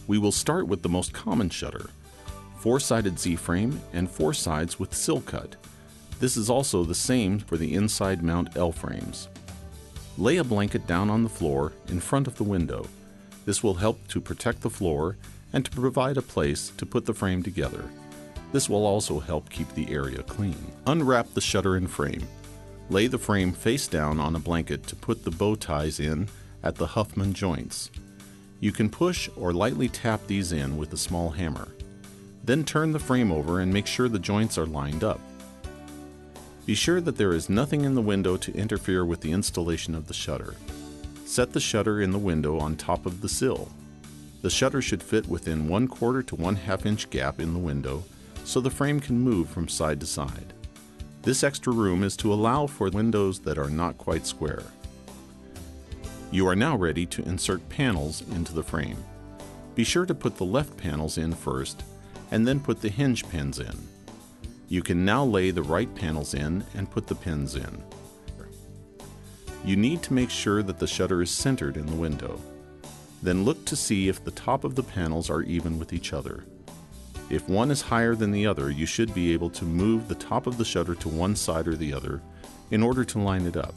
We will start with the most common shutter, 4-sided Z-frame and 4 sides with sill cut. This is also the same for the inside mount L-frames. Lay a blanket down on the floor in front of the window. This will help to protect the floor and to provide a place to put the frame together. This will also help keep the area clean. Unwrap the shutter and frame. Lay the frame face down on a blanket to put the bow ties in at the Huffman joints. You can push or lightly tap these in with a small hammer. Then turn the frame over and make sure the joints are lined up. Be sure that there is nothing in the window to interfere with the installation of the shutter. Set the shutter in the window on top of the sill. The shutter should fit within 1/4 to 1/2 inch gap in the window so the frame can move from side to side. This extra room is to allow for windows that are not quite square. You are now ready to insert panels into the frame. Be sure to put the left panels in first and then put the hinge pins in. You can now lay the right panels in and put the pins in. You need to make sure that the shutter is centered in the window. Then look to see if the top of the panels are even with each other. If one is higher than the other, you should be able to move the top of the shutter to one side or the other in order to line it up.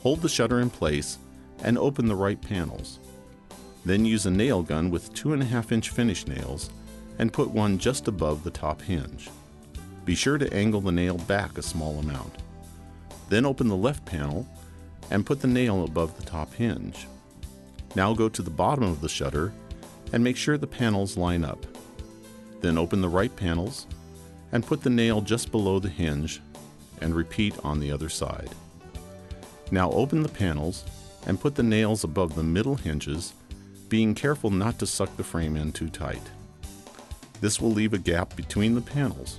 Hold the shutter in place and open the right panels. Then use a nail gun with 2.5 inch finish nails and put one just above the top hinge. Be sure to angle the nail back a small amount. Then open the left panel and put the nail above the top hinge. Now go to the bottom of the shutter and make sure the panels line up. Then open the right panels and put the nail just below the hinge and repeat on the other side. Now open the panels and put the nails above the middle hinges, being careful not to suck the frame in too tight. This will leave a gap between the panels.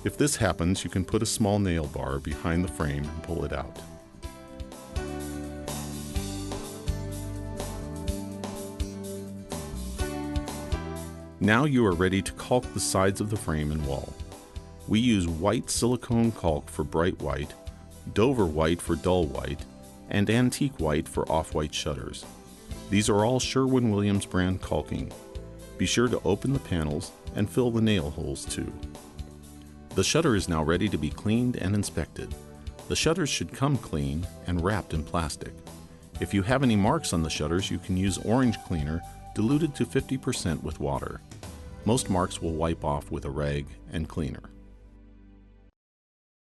If this happens, you can put a small nail bar behind the frame and pull it out. Now you are ready to caulk the sides of the frame and wall. We use white silicone caulk for bright white, Dover white for dull white, and antique white for off-white shutters. These are all Sherwin-Williams brand caulking. Be sure to open the panels and fill the nail holes too. The shutter is now ready to be cleaned and inspected. The shutters should come clean and wrapped in plastic. If you have any marks on the shutters, you can use orange cleaner diluted to 50% with water. Most marks will wipe off with a rag and cleaner.